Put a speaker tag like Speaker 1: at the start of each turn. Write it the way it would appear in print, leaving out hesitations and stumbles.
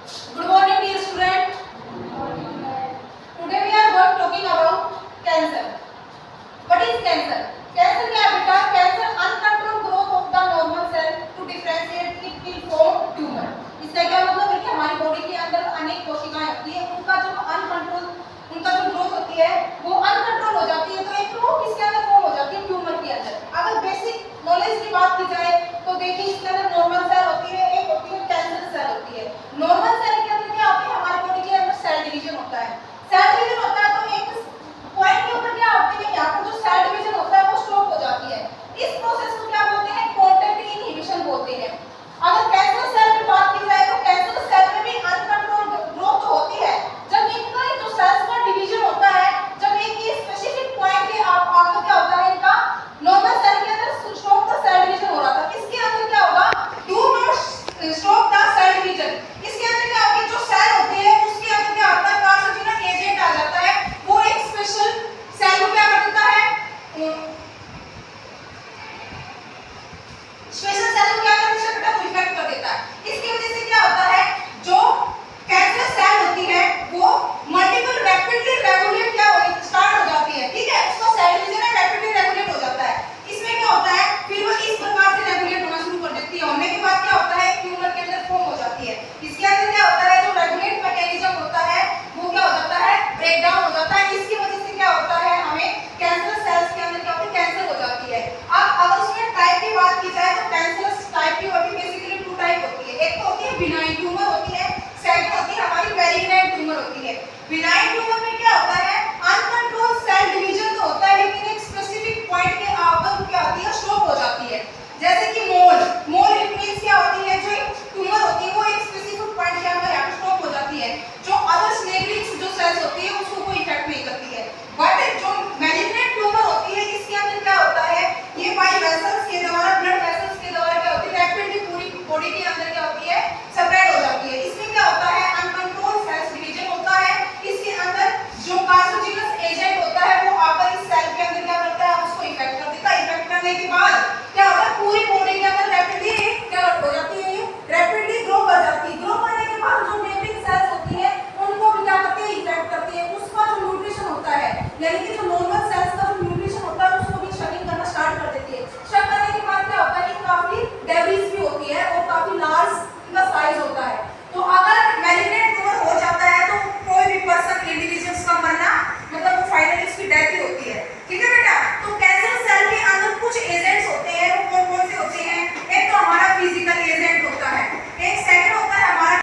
Speaker 1: Good morning, dear student. Today we are going talking about cancer. What is cancer? Cancer क्या है बेटा? Cancer uncontrolled growth of the normal cell to differentiate it will form tumor. इसका क्या मतलब है कि हमारी body के अंदर अनेक कोशिकाएं होती है, उनका जो ग्रोथ होती है वो अनकंट्रोल हो जाती है, तो एक वो किसके अंदर फॉर्म हो जाती है, ट्यूमर के अंदर। अगर बेसिक नॉलेज की बात की जाए तो देखिए इसके अंदर